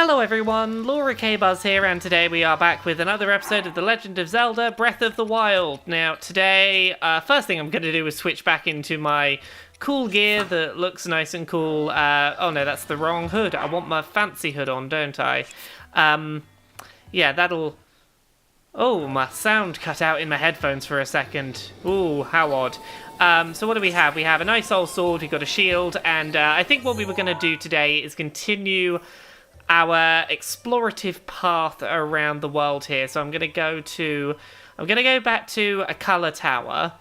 Hello everyone, LauraKBuzz here, and today we are back with another episode of The Legend of Zelda Breath of the Wild. Now today, first thing I'm going to do is switch back into my cool gear that looks nice and cool. Oh no, that's the wrong hood. I want my fancy hood on, don't I? Yeah, that'll... Oh, my sound cut out in my headphones for a second. Ooh, how odd. So what do we have? We have a nice old sword, we've got a shield, and I think what we were going to do today is continue our explorative path around the world here. So I'm going to go back to a color tower.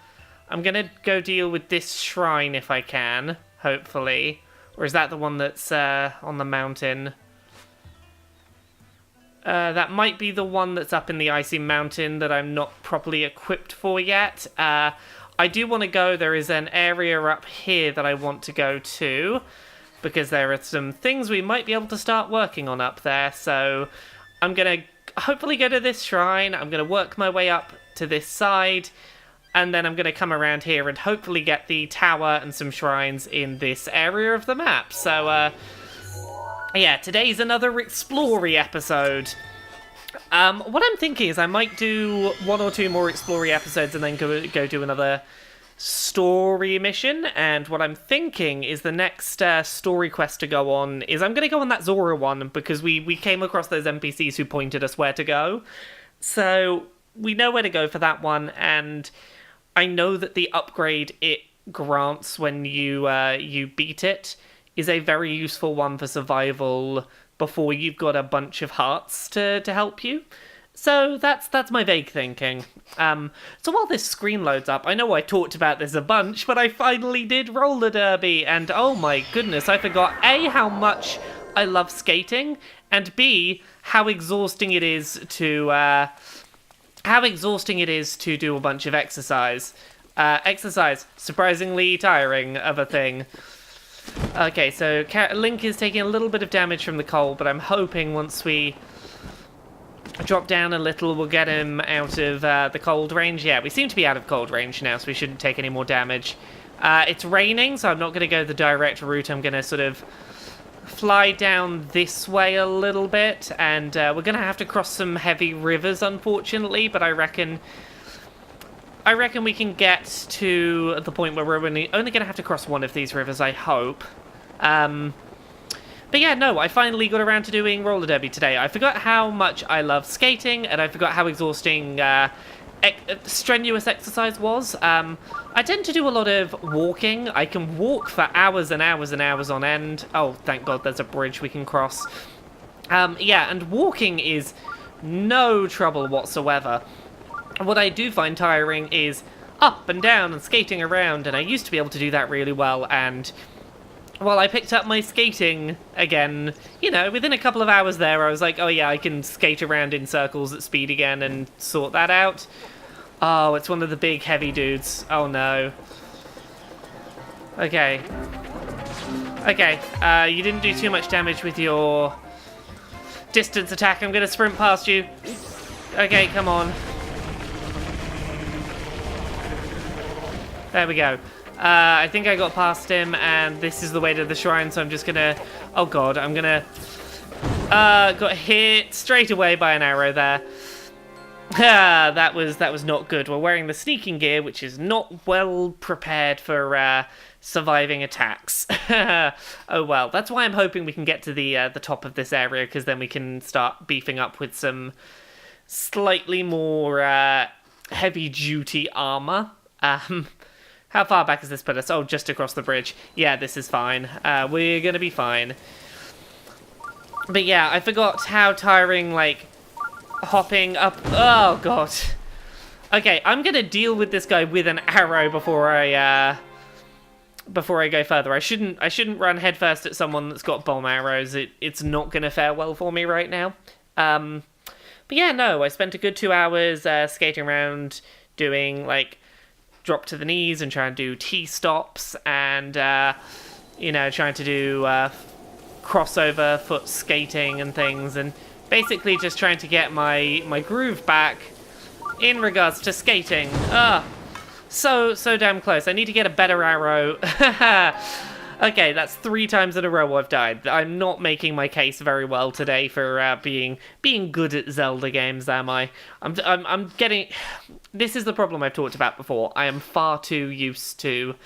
I'm going to go deal with this shrine if I can, hopefully. Or is that the one that's on the mountain? That might be the one that's up in the icy mountain that I'm not properly equipped for yet. I do want to go. There is an area up here that I want to go to, because there are some things we might be able to start working on up there. So I'm going to hopefully go to this shrine. I'm going to work my way up to this side, and then I'm going to come around here and hopefully get the tower and some shrines in this area of the map. So, yeah, today's another explory episode. What I'm thinking is I might do one or two more explory episodes and then go do another story mission. And what I'm thinking is the next story quest to go on is I'm going to go on that Zora one, because we came across those NPCs who pointed us where to go. So we know where to go for that one, and I know that the upgrade it grants when you beat it is a very useful one for survival before you've got a bunch of hearts to help you. So that's my vague thinking. So while this screen loads up, I know I talked about this a bunch, but I finally did roller derby, and oh my goodness, I forgot A, how much I love skating, and B, how exhausting it is to do a bunch of exercise. Exercise, surprisingly tiring of a thing. Okay, so Link is taking a little bit of damage from the cold, but I'm hoping once we drop down a little, we'll get him out of the cold range. Yeah, we seem to be out of cold range now, so we shouldn't take any more damage. It's raining, so I'm not going to go the direct route. I'm going to sort of fly down this way a little bit, and we're going to have to cross some heavy rivers, unfortunately, but I reckon we can get to the point where we're only going to have to cross one of these rivers, I hope. But yeah, no, I finally got around to doing roller derby today. I forgot how much I love skating, and I forgot how exhausting strenuous exercise was. I tend to do a lot of walking. I can walk for hours and hours and hours on end. Oh, thank God there's a bridge we can cross. Yeah, and walking is no trouble whatsoever. What I do find tiring is up and down and skating around, and I used to be able to do that really well, and while I picked up my skating again, you know, within a couple of hours there, I was like, oh yeah, I can skate around in circles at speed again and sort that out. Oh, it's one of the big heavy dudes. Oh no. Okay. Okay, you didn't do too much damage with your distance attack. I'm gonna sprint past you. Okay, come on. There we go. I think I got past him, and this is the way to the shrine, so I'm just gonna... Oh god, I'm gonna... got hit straight away by an arrow there. That was not good. We're wearing the sneaking gear, which is not well prepared for surviving attacks. Oh well, that's why I'm hoping we can get to the top of this area, because then we can start beefing up with some slightly more heavy-duty armor. How far back has this put us? Oh, just across the bridge. Yeah, this is fine. We're gonna be fine. But yeah, I forgot how tiring, like, hopping up... Oh, God. Okay, I'm gonna deal with this guy with an arrow before I go further. I shouldn't run headfirst at someone that's got bomb arrows. It's not gonna fare well for me right now. But yeah, no, I spent a good 2 hours skating around doing, like, drop to the knees and try and do T-stops, and, you know, trying to do crossover foot skating and things, and basically just trying to get my groove back in regards to skating. So damn close. I need to get a better arrow. Okay, that's 3 times in a row I've died. I'm not making my case very well today for being good at Zelda games, am I? I'm getting... This is the problem I've talked about before. I am far too used to...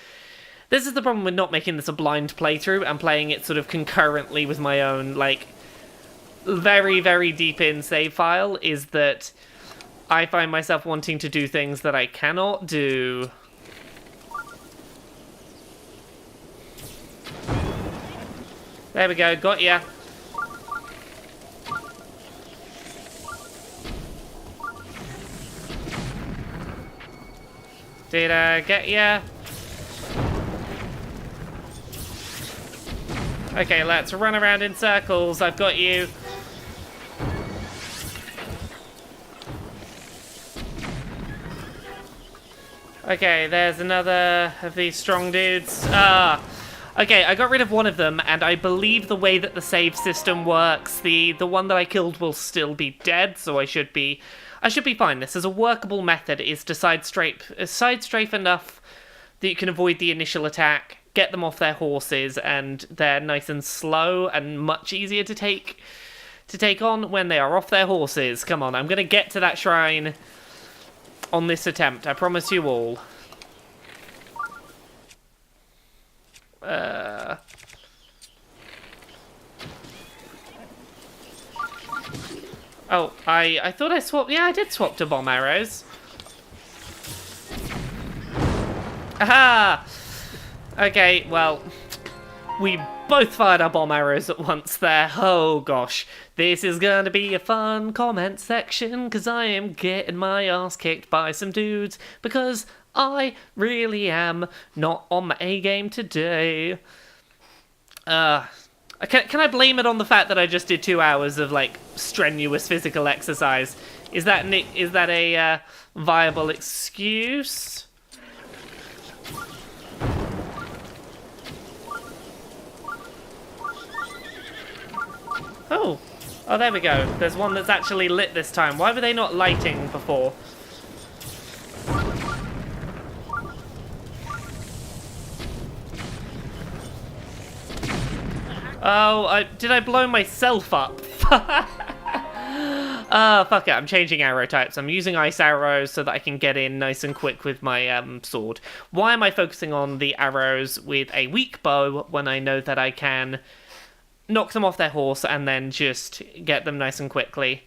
This is the problem with not making this a blind playthrough and playing it sort of concurrently with my own, like, very, very deep in save file, is that I find myself wanting to do things that I cannot do. There we go, got ya. Did I get ya? Okay, let's run around in circles. I've got you. Okay, there's another of these strong dudes. Okay, I got rid of one of them, and I believe the way that the save system works, the one that I killed will still be dead, so I should be fine. This is a workable method, is to side strafe enough that you can avoid the initial attack, get them off their horses, and they're nice and slow and much easier to take on when they are off their horses. Come on, I'm gonna get to that shrine on this attempt, I promise you all. Oh, I thought I swapped... Yeah, I did swap to bomb arrows. Aha! Okay, well, we both fired our bomb arrows at once there. Oh, gosh. This is going to be a fun comment section, because I am getting my ass kicked by some dudes, because I really am not on my A-game today. Can I blame it on the fact that I just did 2 hours of, like, strenuous physical exercise? Is that a viable excuse? Oh, there we go. There's one that's actually lit this time. Why were they not lighting before? Oh, did I blow myself up? Fuck it, I'm changing arrow types. I'm using ice arrows so that I can get in nice and quick with my sword. Why am I focusing on the arrows with a weak bow when I know that I can knock them off their horse and then just get them nice and quickly?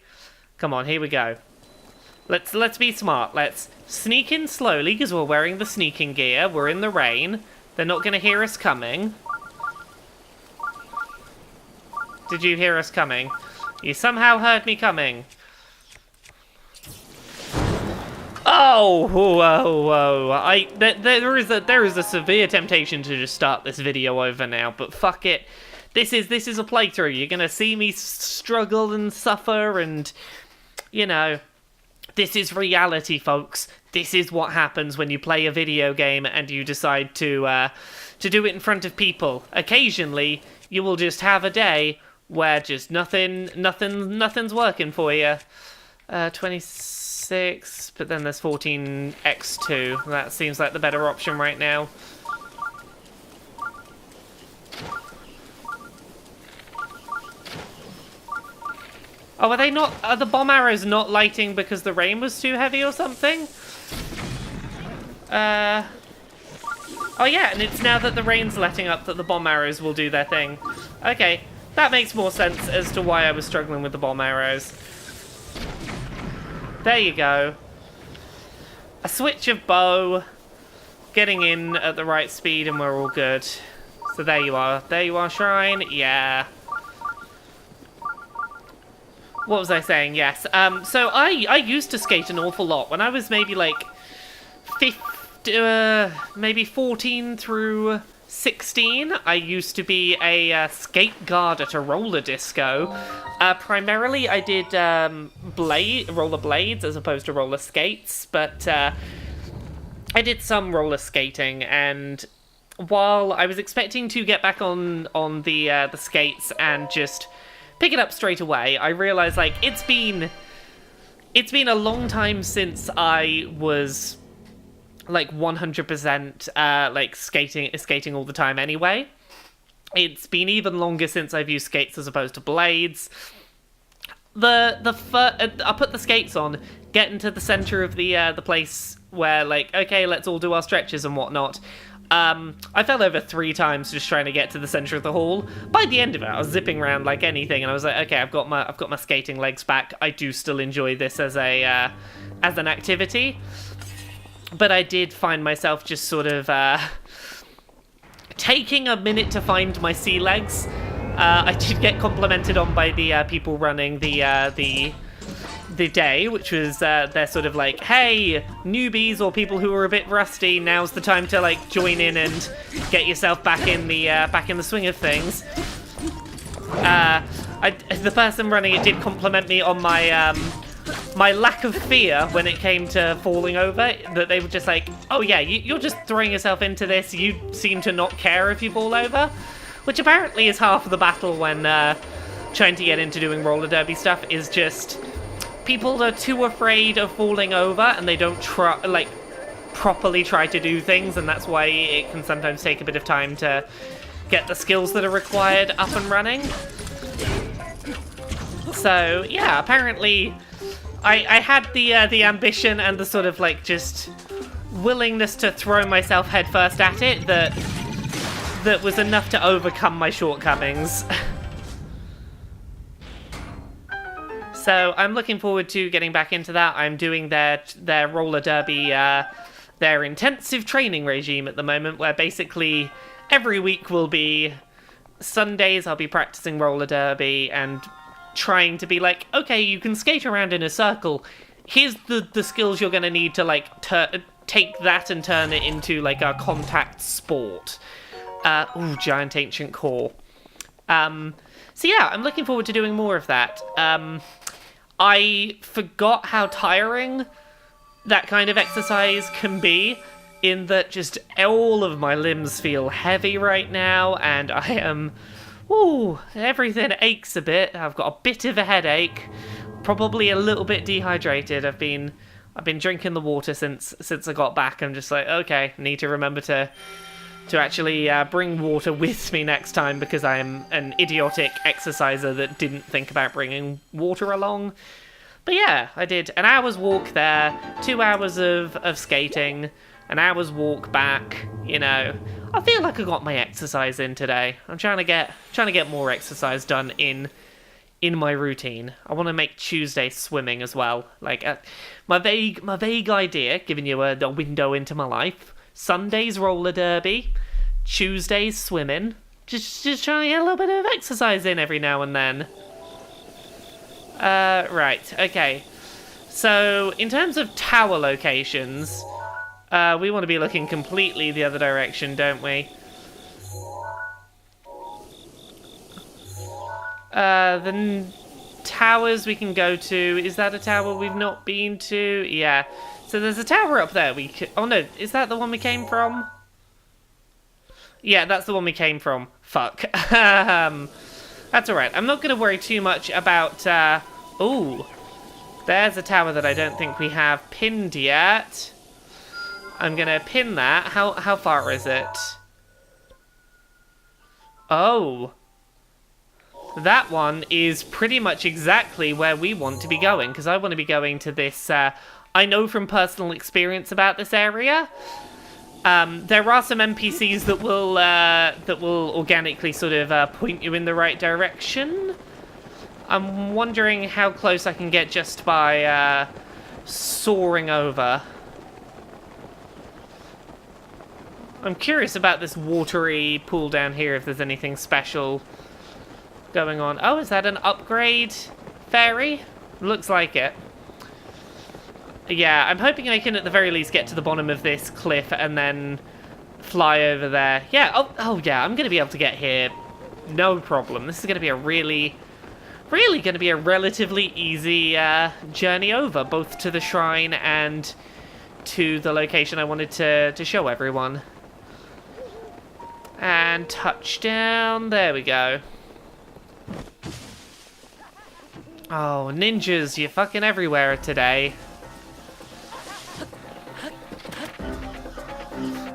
Come on, here we go. Let's be smart. Let's sneak in slowly because we're wearing the sneaking gear. We're in the rain. They're not going to hear us coming. Did you hear us coming? You somehow heard me coming. Oh, whoa. There is a severe temptation to just start this video over now, but fuck it. This is a playthrough. You're gonna see me struggle and suffer, and you know, this is reality, folks. This is what happens when you play a video game and you decide to do it in front of people. Occasionally, you will just have a day where just nothing's working for you. 26, but then there's 14x2. That seems like the better option right now. Oh, are the bomb arrows not lighting because the rain was too heavy or something? Oh yeah, and it's now that the rain's letting up that the bomb arrows will do their thing. Okay. That makes more sense as to why I was struggling with the bomb arrows. There you go. A switch of bow, getting in at the right speed, and we're all good. So there you are. There you are, shrine. Yeah. What was I saying? Yes. So I used to skate an awful lot. When I was maybe like maybe 14 through 16, I used to be a skate guard at a roller disco. Primarily, I did roller blades as opposed to roller skates, but I did some roller skating. And while I was expecting to get back on the skates and just pick it up straight away, I realized like it's been a long time since I was like 100% like skating all the time anyway. It's been even longer since I've used skates as opposed to blades. I put the skates on, get into the center of the place where, like, okay, let's all do our stretches and whatnot. I fell over 3 times just trying to get to the center of the hall. By the end of it, I was zipping around like anything, and I was like, okay, I've got my skating legs back. I do still enjoy this as an activity, but I did find myself just sort of taking a minute to find my sea legs. I did get complimented on by the people running the day, which was they're sort of like, hey, newbies or people who are a bit rusty, now's the time to like join in and get yourself back in the swing of things. The person running it did compliment me on my my lack of fear when it came to falling over. That they were just like, oh yeah, you're just throwing yourself into this. You seem to not care if you fall over, which apparently is half of the battle when trying to get into doing roller derby stuff. Is just people are too afraid of falling over and they don't properly try to do things, and that's why it can sometimes take a bit of time to get the skills that are required up and running. So yeah, apparently I had the ambition and the sort of like just willingness to throw myself headfirst at it that was enough to overcome my shortcomings. So I'm looking forward to getting back into that. I'm doing their roller derby, their intensive training regime at the moment, where basically every week will be Sundays. I'll be practicing roller derby and trying to be like, okay, you can skate around in a circle. Here's the skills you're going to need to like take that and turn it into like a contact sport. Giant ancient core. So yeah, I'm looking forward to doing more of that. I forgot how tiring that kind of exercise can be, in that just all of my limbs feel heavy right now, and I am... everything aches a bit. I've got a bit of a headache, probably a little bit dehydrated. I've been drinking the water since I got back. I'm just like, okay, need to remember to actually bring water with me next time, because I am an idiotic exerciser that didn't think about bringing water along. But yeah, I did an hour's walk there, 2 hours of skating, an hour's walk back. You know, I feel like I got my exercise in today. I'm trying to get more exercise done in my routine. I want to make Tuesday swimming as well. Like my vague idea, giving you a window into my life. Sundays roller derby, Tuesdays swimming. Just trying to get a little bit of exercise in every now and then. Right, okay. So in terms of tower locations, we want to be looking completely the other direction, don't we? The towers we can go to. Is that a tower we've not been to? Yeah. So there's a tower up there. Oh no, is that the one we came from? Yeah, that's the one we came from. Fuck. That's alright. I'm not going to worry too much about... Ooh. There's a tower that I don't think we have pinned yet. I'm going to pin that. How far is it? Oh. That one is pretty much exactly where we want to be going, because I want to be going to this... I know from personal experience about this area. There are some NPCs that will organically sort of point you in the right direction. I'm wondering how close I can get just by soaring over. I'm curious about this watery pool down here, if there's anything special going on. Oh, is that an upgrade ferry? Looks like it. Yeah, I'm hoping I can at the very least get to the bottom of this cliff and then fly over there. Yeah, oh yeah, I'm going to be able to get here. No problem. This is going to be a really going to be a relatively easy journey over, both to the shrine and to the location I wanted to show everyone. And touchdown. There we go. Oh, ninjas, you're fucking everywhere today.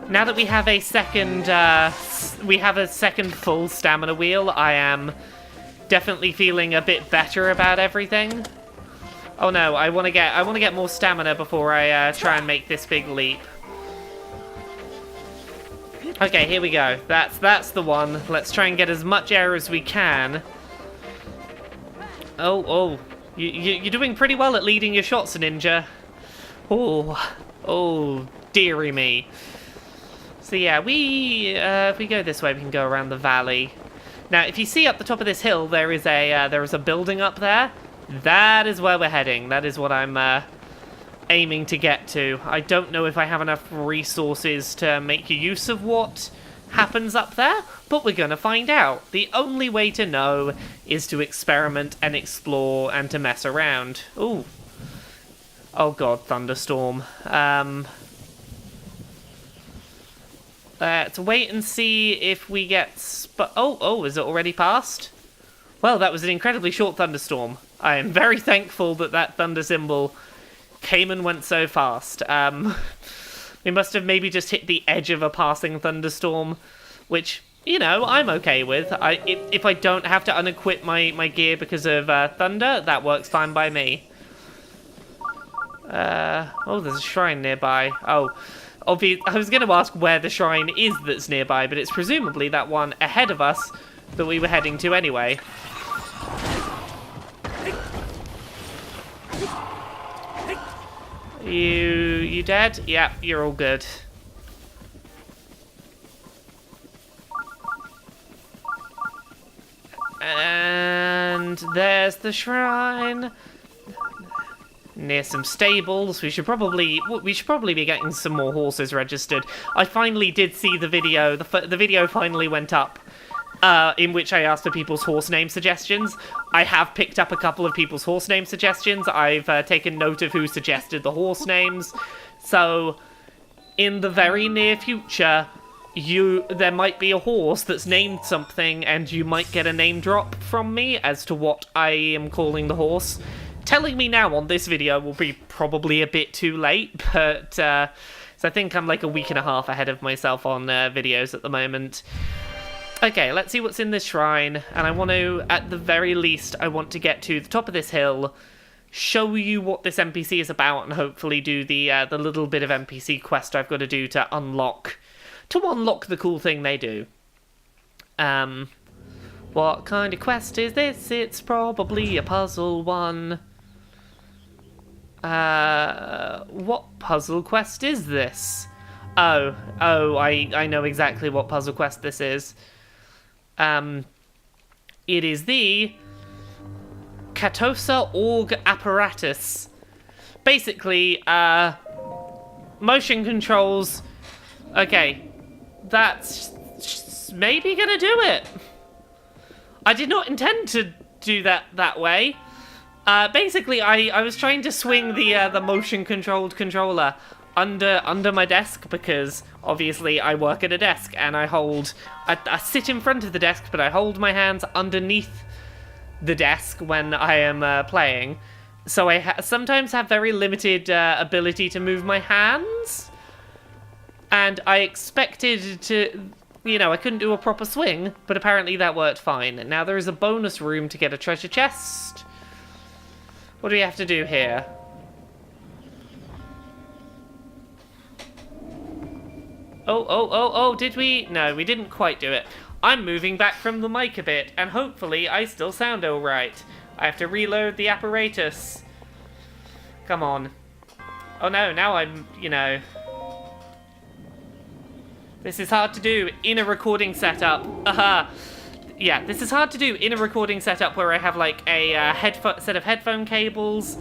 Now that we have a second we have a second full stamina wheel, I am definitely feeling a bit better about everything. Oh no, I want to get more stamina before I try and make this big leap. Okay, here we go. That's the one. Let's try and get as much air as we can. Oh, you're doing pretty well at leading your shots, Ninja. Oh, dearie me. So yeah, if we go this way, we can go around the valley. Now, if you see up the top of this hill, there is a building up there. That is where we're heading. That is what I'm aiming to get to. I don't know if I have enough resources to make use of what happens up there, but we're gonna find out. The only way to know is to experiment and explore and to mess around. Ooh. Oh god, thunderstorm. Let's wait and see if we get oh, is it already passed? Well, that was an incredibly short thunderstorm. I am very thankful that thunder symbol came and went so fast. We must have maybe just hit the edge of a passing thunderstorm, which, you know, I'm okay with. If I don't have to unequip my gear because of thunder, that works fine by me. Oh, there's a shrine nearby. Oh, I was going to ask where the shrine is that's nearby, but it's presumably that one ahead of us that we were heading to anyway. You dead? Yeah, you're all good. And there's the shrine. Near some stables. We should probably be getting some more horses registered. I finally did see the video. The video finally went up, in which I asked for people's horse name suggestions. I have picked up a couple of people's horse name suggestions. I've taken note of who suggested the horse names. So, in the very near future, there might be a horse that's named something, and you might get a name drop from me as to what I am calling the horse. Telling me now on this video will be probably a bit too late, but so I think I'm like a week and a half ahead of myself on videos at the moment. Okay, let's see what's in this shrine, and I want to, at the very least, I want to get to the top of this hill, show you what this NPC is about, and hopefully do the little bit of NPC quest I've got to do to unlock the cool thing they do. What kind of quest is this? It's probably a puzzle one. What puzzle quest is this? Oh, I know exactly what puzzle quest this is. It is the Katosa Org Apparatus. Basically, motion controls. Okay, that's maybe gonna do it. I did not intend to do that way. Basically, I was trying to swing the motion-controlled controller under my desk because obviously I work at a desk and I sit in front of the desk, but I hold my hands underneath the desk when I am playing. So I sometimes have very limited ability to move my hands, and I expected to. You know, I couldn't do a proper swing, but apparently that worked fine. Now there is a bonus room to get a treasure chest. What do we have to do here? Oh, did we? No, we didn't quite do it. I'm moving back from the mic a bit, and hopefully I still sound alright. I have to reload the apparatus. Come on. Oh no, now I'm, you know... This is hard to do in a recording setup. Yeah, this is hard to do in a recording setup where I have like a set of headphone cables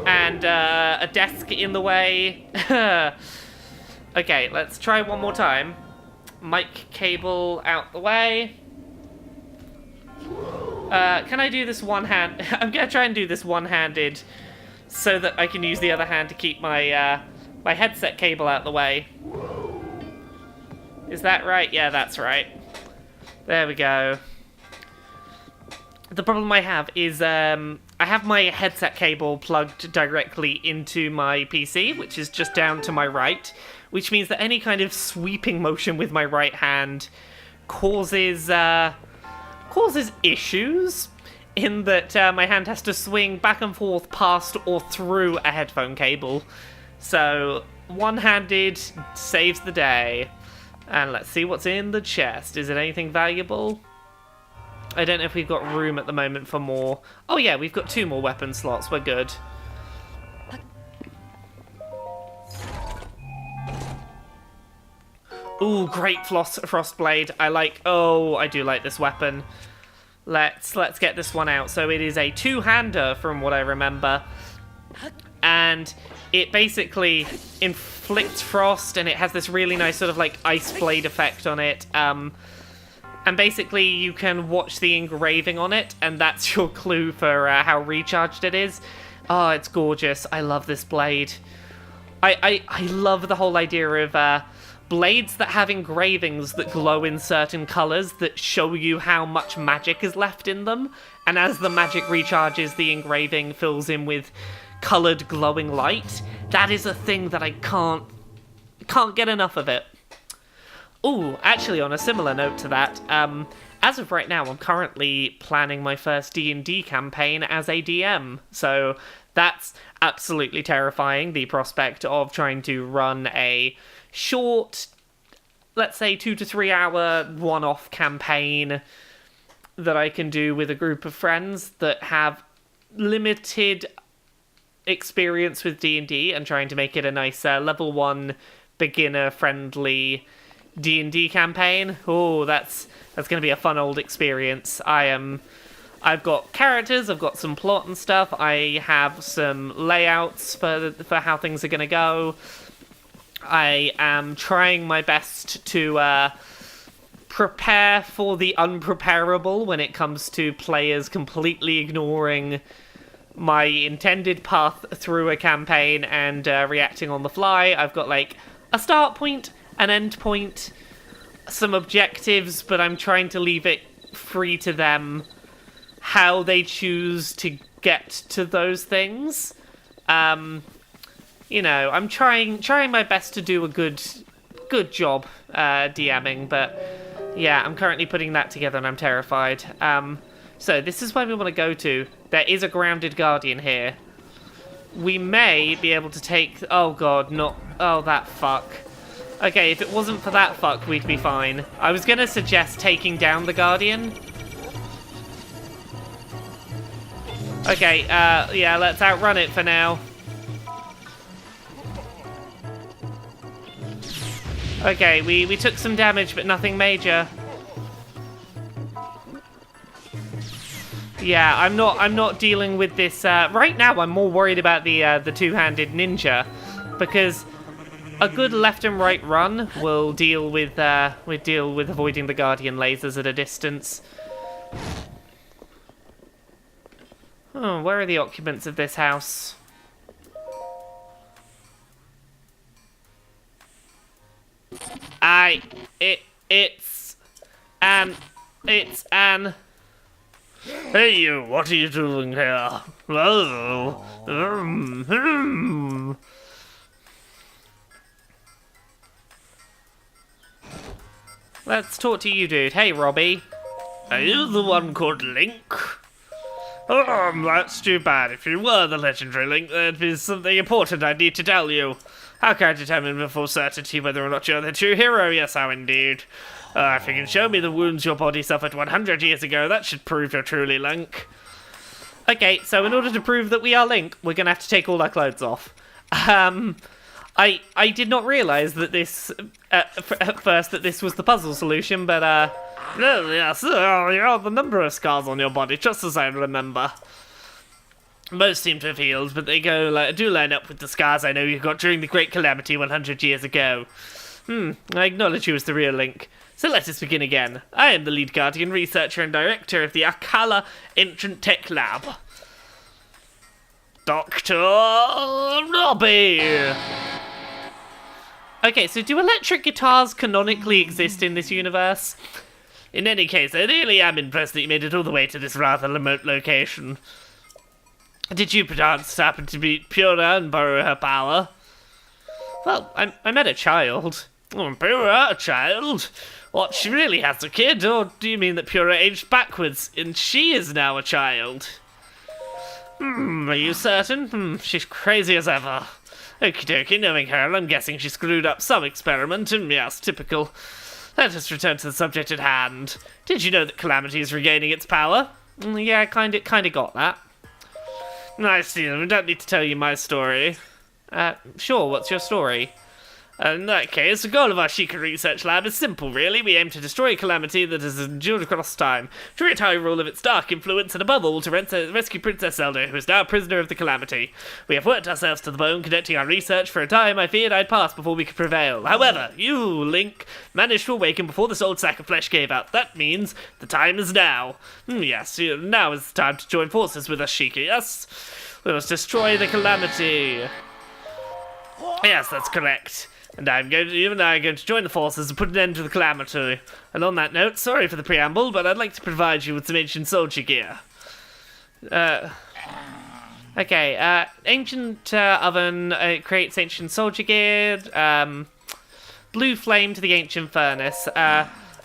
and a desk in the way. Okay, let's try one more time. Mic cable out the way. Can I do this one hand? I'm gonna try and do this one-handed so that I can use the other hand to keep my my headset cable out the way. Is that right? Yeah, that's right. There we go. The problem I have is I have my headset cable plugged directly into my PC, which is just down to my right, which means that any kind of sweeping motion with my right hand causes issues, in that my hand has to swing back and forth past or through a headphone cable. So, one-handed saves the day. And let's see what's in the chest. Is it anything valuable? I don't know if we've got room at the moment for more. Oh yeah, we've got 2 more weapon slots. We're good. Ooh, great Frostblade. I do like this weapon. Let's get this one out. So it is a 2-hander from what I remember. And it basically inflicts frost, and it has this really nice sort of like ice blade effect on it. And basically you can watch the engraving on it, and that's your clue for how recharged it is. Oh, it's gorgeous. I love this blade. I love the whole idea of blades that have engravings that glow in certain colours that show you how much magic is left in them. And as the magic recharges, the engraving fills in with coloured glowing light. That is a thing that I can't get enough of it. Ooh, actually, on a similar note to that, as of right now, I'm currently planning my first D&D campaign as a DM. So that's absolutely terrifying, the prospect of trying to run a short, let's say 2 to 3 hour one-off campaign that I can do with a group of friends that have limited experience with D&D, and trying to make it a nice level 1 beginner-friendly D&D campaign. Oh, that's going to be a fun old experience. I've got characters, I've got some plot and stuff, I have some layouts for how things are going to go. I am trying my best to prepare for the unpreparable when it comes to players completely ignoring my intended path through a campaign and reacting on the fly. I've got like a start point, an end point, some objectives, but I'm trying to leave it free to them how they choose to get to those things. You know, I'm trying my best to do a good job DMing, but yeah, I'm currently putting that together and I'm terrified. So this is where we want to go to. There is a grounded guardian here. We may be able to take... Oh god, not... Oh, that fuck. Okay, if it wasn't for that fuck, we'd be fine. I was going to suggest taking down the guardian. Okay, yeah, let's outrun it for now. Okay, we took some damage, but nothing major. Yeah, I'm not dealing with this. Right now, I'm more worried about the two-handed ninja, because a good left and right run will deal with avoiding the guardian lasers at a distance. Oh, where are the occupants of this house? It's Anne. Hey you, what are you doing here? Oh, Let's talk to you, dude. Hey, Robbie. Are you the one called Link? That's too bad. If you were the legendary Link, there'd be something important I need to tell you. How can I determine with full certainty whether or not you're the true hero? Yes, how indeed. If you can show me the wounds your body suffered 100 years ago, that should prove you're truly Link. Okay, so in order to prove that we are Link, we're going to have to take all our clothes off. I did not realise that this, at first, that this was the puzzle solution, but, Oh, yes, you have the number of scars on your body, just as I remember. Most seem to have healed, but they do line up with the scars I know you got during the Great Calamity 100 years ago. I acknowledge you as the real Link. So let us begin again. I am the lead guardian researcher and director of the Akala Ancient Tech Lab. Dr. Robbie! Okay, so do electric guitars canonically exist in this universe? In any case, I really am impressed that you made it all the way to this rather remote location. Did you perchance happen to meet Pura and borrow her power? Well, I met a child. Oh, Pura, a child? What, she really has a kid, or do you mean that Pura aged backwards and she is now a child? Are you certain? She's crazy as ever. Okie dokie, knowing her, I'm guessing she screwed up some experiment, and yes, typical. Let us return to the subject at hand. Did you know that Calamity is regaining its power? Yeah, I kinda got that. I see, I don't need to tell you my story. Sure, what's your story? In that case, the goal of our Sheikah research lab is simple, really. We aim to destroy Calamity that has endured across time, to rid Hyrule of its dark influence, and above all, to rescue Princess Zelda, who is now a prisoner of the Calamity. We have worked ourselves to the bone, conducting our research. For a time, I feared I'd pass before we could prevail. However, you, Link, managed to awaken before this old sack of flesh gave out. That means the time is now. Yes, now is the time to join forces with us, Sheikah, yes? We must destroy the Calamity. Yes, that's correct. And you and I are going to join the forces and put an end to the Calamity. And on that note, sorry for the preamble, but I'd like to provide you with some ancient soldier gear. Okay, ancient oven creates ancient soldier gear, blue flame to the ancient furnace.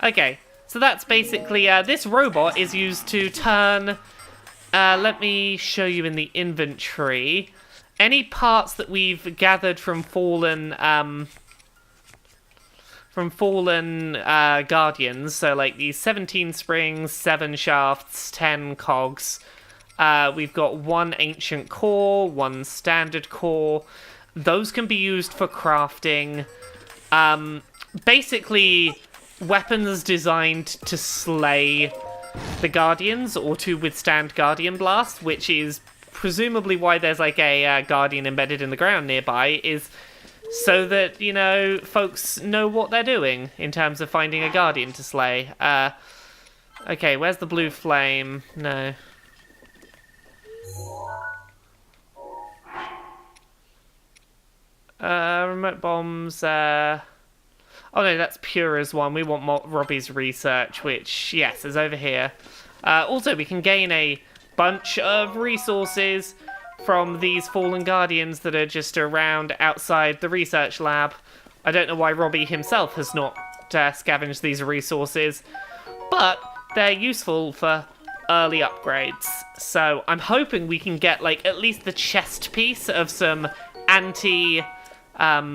Okay, so that's basically, this robot is used to turn, let me show you in the inventory, any parts that we've gathered from fallen guardians, so like these 17 springs, 7 shafts, 10 cogs. We've got 1 ancient core, 1 standard core. Those can be used for crafting. Basically, weapons designed to slay the guardians or to withstand guardian blast, which is presumably why there's like a guardian embedded in the ground nearby, is so that, you know, folks know what they're doing in terms of finding a guardian to slay. Okay, where's the blue flame? No. Remote bombs, oh no, that's Pura's one. We want Robbie's research, which, yes, is over here. Also, we can gain a bunch of resources from these fallen guardians that are just around outside the research lab. I don't know why Robbie himself has not scavenged these resources, but they're useful for early upgrades. So I'm hoping we can get like at least the chest piece of some anti-guardian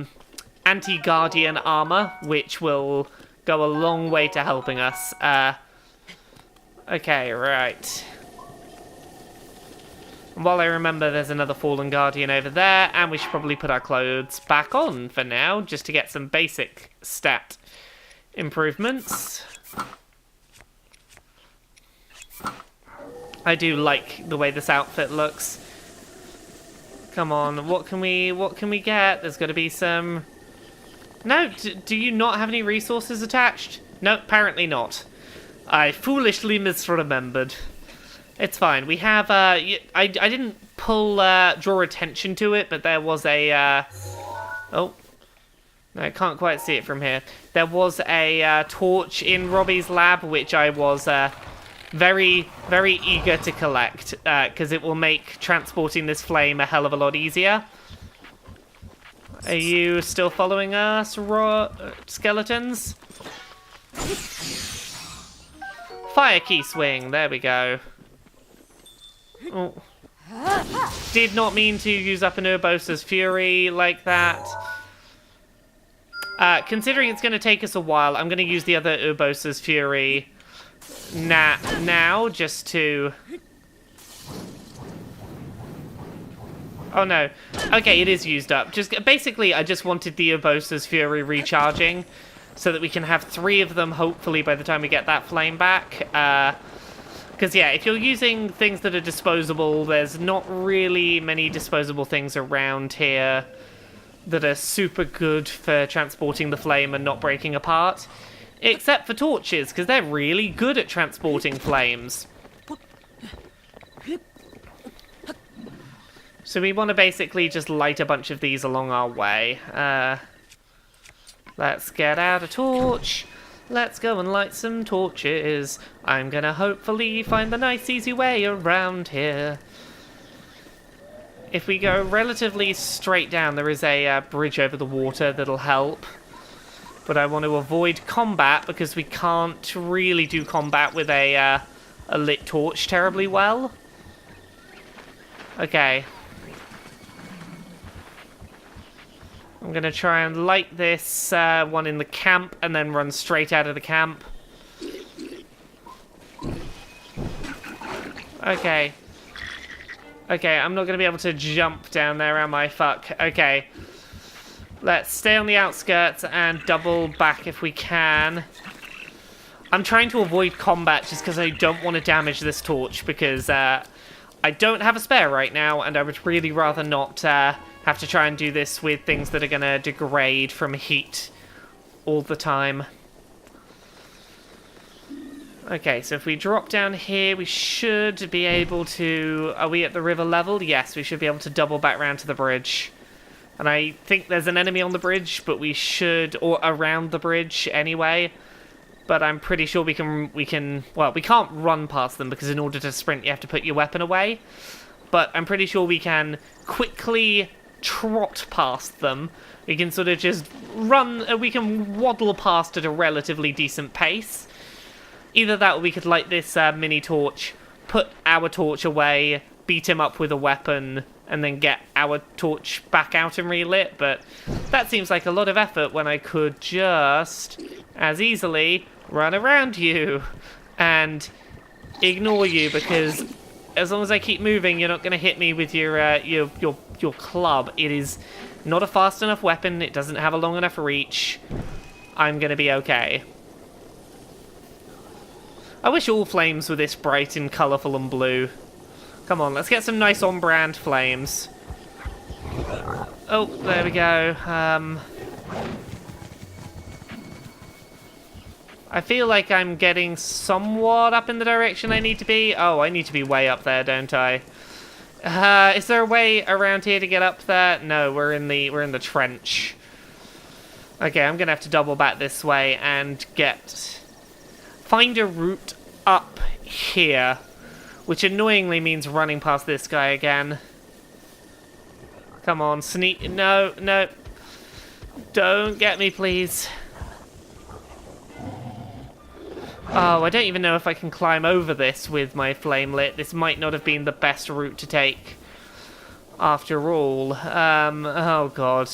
armor, which will go a long way to helping us. Okay, right. While I remember, there's another fallen guardian over there, and we should probably put our clothes back on for now, just to get some basic stat improvements. I do like the way this outfit looks. Come on, what can we get? There's got to be some... No, do you not have any resources attached? No, apparently not. I foolishly misremembered. It's fine. We have, I didn't draw attention to it, but there was a, oh. No, I can't quite see it from here. There was a, torch in Robbie's lab, which I was, very, very eager to collect, because it will make transporting this flame a hell of a lot easier. Are you still following us, skeletons? Fire key swing, there we go. Oh. Did not mean to use up an Urbosa's Fury like that. Considering it's going to take us a while, I'm going to use the other Urbosa's Fury now, just to... Oh no. Okay, it is used up. Basically, I just wanted the Urbosa's Fury recharging, so that we can have 3 of them, hopefully, by the time we get that flame back. Because, yeah, if you're using things that are disposable, there's not really many disposable things around here that are super good for transporting the flame and not breaking apart. Except for torches, because they're really good at transporting flames. So we want to basically just light a bunch of these along our way. Let's get out a torch. Let's go and light some torches. I'm gonna hopefully find the nice easy way around here. If we go relatively straight down, there is a bridge over the water that'll help. But I want to avoid combat because we can't really do combat with a lit torch terribly well. Okay. I'm going to try and light this one in the camp and then run straight out of the camp. Okay. Okay, I'm not going to be able to jump down there, am I? Fuck. Okay. Let's stay on the outskirts and double back if we can. I'm trying to avoid combat just because I don't want to damage this torch because I don't have a spare right now and I would really rather not have to try and do this with things that are going to degrade from heat all the time. Okay, so if we drop down here, we should be able to... Are we at the river level? Yes, we should be able to double back round to the bridge. And I think there's an enemy on the bridge, but we should... Or around the bridge anyway. But I'm pretty sure we can... Well, we can't run past them, because in order to sprint, you have to put your weapon away. But I'm pretty sure we can quickly trot past them. We can sort of just run... We can waddle past at a relatively decent pace. Either that or we could light this mini torch, put our torch away, beat him up with a weapon, and then get our torch back out and relit, but that seems like a lot of effort when I could just, as easily, run around you and ignore you, because as long as I keep moving, you're not going to hit me with your club. It is not a fast enough weapon, it doesn't have a long enough reach. I'm going to be okay. I wish all flames were this bright and colourful and blue. Come on, let's get some nice on-brand flames. Oh, there we go. I feel like I'm getting somewhat up in the direction I need to be. Oh, I need to be way up there, don't I? Is there a way around here to get up there? No, we're in the trench. Okay, I'm gonna have to double back this way and find a route up here, which annoyingly means running past this guy again. Come on, sneak. No, no. Don't get me, please. Oh, I don't even know if I can climb over this with my flame lit. This might not have been the best route to take after all. Oh god.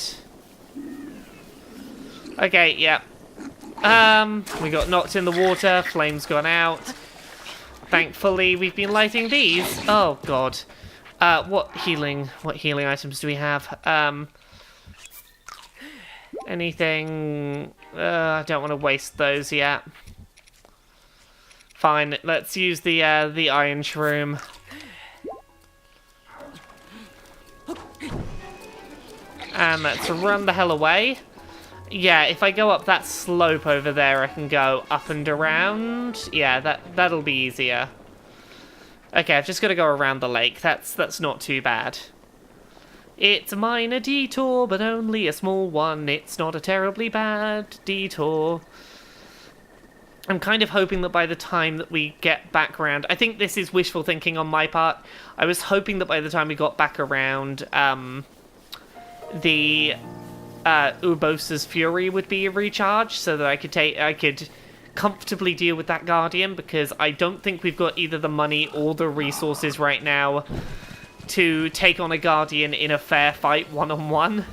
Okay, yeah. We got knocked in the water, flames gone out. Thankfully, we've been lighting these. Oh god. What healing items do we have? Anything? I don't want to waste those yet. Fine, let's use the iron shroom. And let's run the hell away. Yeah, if I go up that slope over there, I can go up and around. Yeah, that'll be easier. Okay, I've just got to go around the lake. That's not too bad. It's a minor detour, but only a small one. It's not a terribly bad detour. I'm kind of hoping that by the time that we get back around... I think this is wishful thinking on my part. I was hoping that by the time we got back around, the... Urbosa's Fury would be a recharge, so that I could comfortably deal with that Guardian, because I don't think we've got either the money or the resources right now to take on a Guardian in a fair fight one-on-one.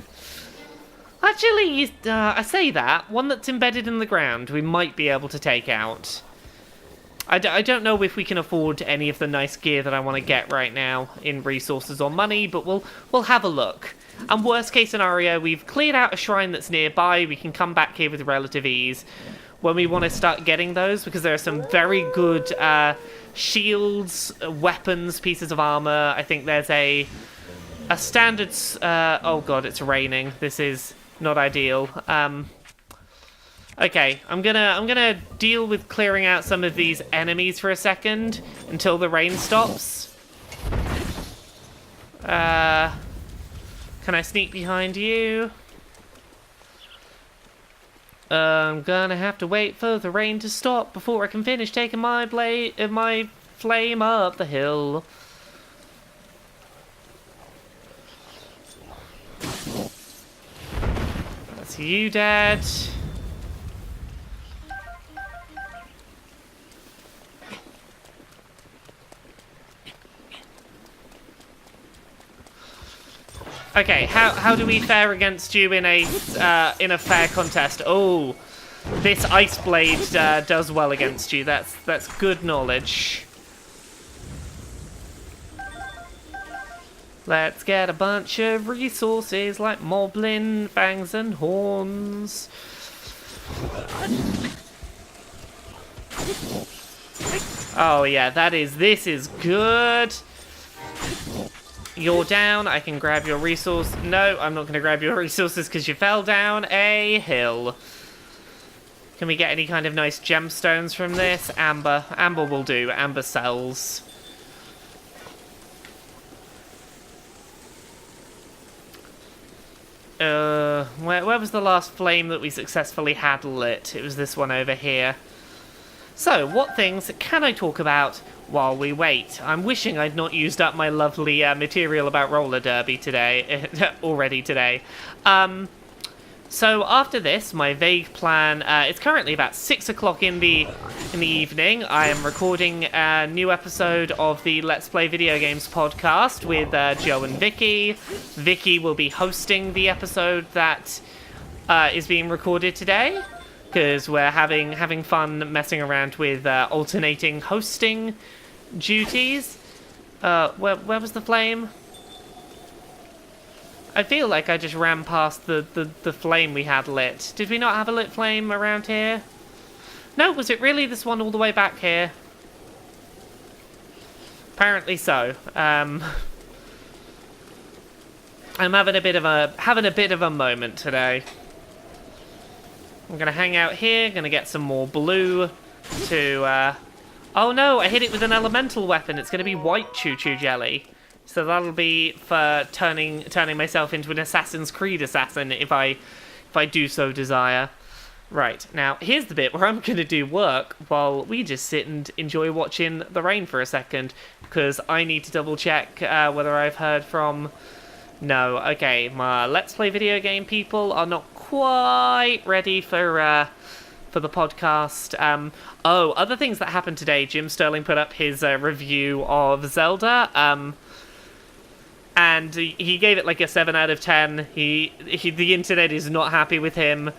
Actually, I say that, one that's embedded in the ground we might be able to take out. I don't know if we can afford any of the nice gear that I want to get right now in resources or money, but we'll have a look. And worst case scenario, we've cleared out a shrine that's nearby. We can come back here with relative ease when we want to start getting those, because there are some very good shields, weapons, pieces of armor. I think there's a standard... oh god, it's raining. This is not ideal. Okay, I'm gonna deal with clearing out some of these enemies for a second until the rain stops. Can I sneak behind you? I'm gonna have to wait for the rain to stop before I can finish taking my flame up the hill. That's you dead. Okay, how do we fare against you in a fair contest? Oh, this ice blade does well against you. That's good knowledge. Let's get a bunch of resources like moblin, fangs, and horns. Oh yeah, this is good. You're down, I can grab your resource. No, I'm not going to grab your resources because you fell down a hill. Can we get any kind of nice gemstones from this? Amber. Amber will do. Amber sells. Where was the last flame that we successfully had lit? It was this one over here. So, what things can I talk about while we wait? I'm wishing I'd not used up my lovely material about roller derby today, already today. So after this, my vague plan, it's currently about 6 o'clock in the evening. I am recording a new episode of the Let's Play Video Games podcast with Joe and Vicky. Vicky will be hosting the episode that is being recorded today, because we're having fun messing around with alternating hosting duties. Where was the flame? I feel like I just ran past the flame we had lit. Did we not have a lit flame around here? No, was it really this one all the way back here? Apparently so. I'm having a bit of a moment today. I'm gonna hang out here, gonna get some more blue to oh no, I hit it with an elemental weapon. It's gonna be white choo-choo jelly. So that'll be for turning myself into an Assassin's Creed assassin if I do so desire. Right, now here's the bit where I'm gonna do work while we just sit and enjoy watching the rain for a second, because I need to double check whether I've heard from... No, okay, my Let's Play video game people are not quite ready for the podcast. Oh, other things that happened today. Jim Sterling put up his review of Zelda. And he gave it like a 7 out of 10. The internet is not happy with him.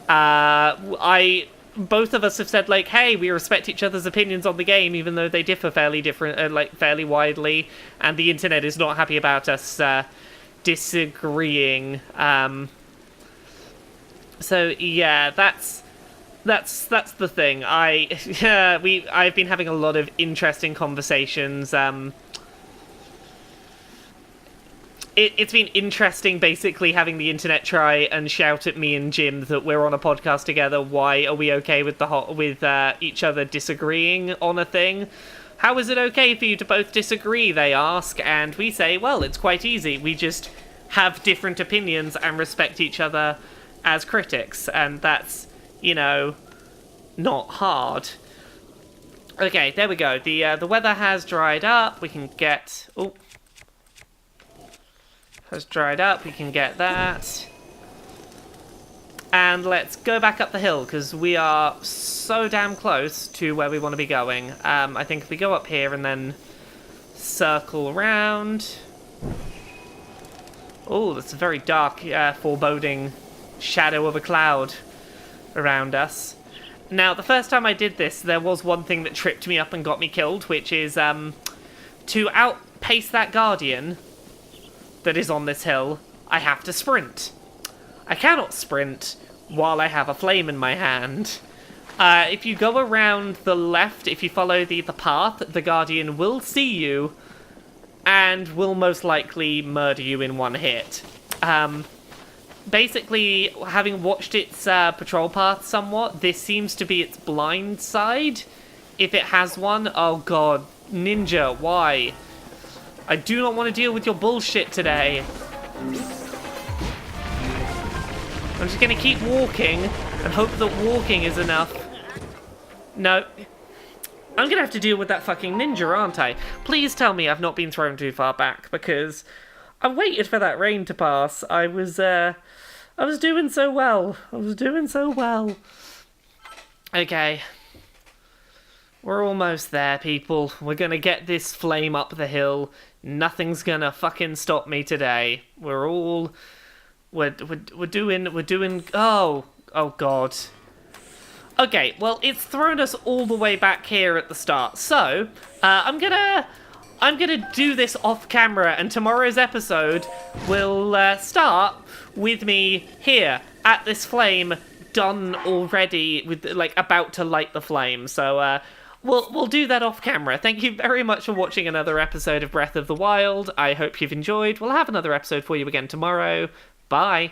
Both of us have said like, hey, we respect each other's opinions on the game, even though they differ fairly widely. And the internet is not happy about us disagreeing. So yeah, that's the thing. I've been having a lot of interesting conversations. It's been interesting, basically, having the internet try and shout at me and Jim that we're on a podcast together. Why are we okay with each other disagreeing on a thing? How is it okay for you to both disagree, they ask, and we say, well, it's quite easy. We just have different opinions and respect each other as critics, and that's, not hard. Okay, there we go. The weather has dried up. We can get... Oh. Has dried up, we can get that. And let's go back up the hill, because we are so damn close to where we want to be going. I think if we go up here and then circle around... Oh, that's a very dark, foreboding shadow of a cloud around us. Now, the first time I did this, there was one thing that tripped me up and got me killed, which is to outpace that guardian that is on this hill, I have to sprint. I cannot sprint while I have a flame in my hand. If you go around the left, if you follow the path, the Guardian will see you and will most likely murder you in one hit. Basically, having watched its patrol path somewhat, this seems to be its blind side. If it has one, oh god, Ninja, why? I do not want to deal with your bullshit today. I'm just going to keep walking and hope that walking is enough. No. I'm going to have to deal with that fucking ninja, aren't I? Please tell me I've not been thrown too far back, because I waited for that rain to pass. I was I was doing so well. Okay. We're almost there, people. We're gonna get this flame up the hill. Nothing's gonna fucking stop me today. We're doing. Oh God. Okay, well, it's thrown us all the way back here at the start. So, I'm gonna do this off camera, and tomorrow's episode will start with me here at this flame, done already, with like about to light the flame. So, we'll do that off camera. Thank you very much for watching another episode of Breath of the Wild. I hope you've enjoyed. We'll have another episode for you again tomorrow. Bye.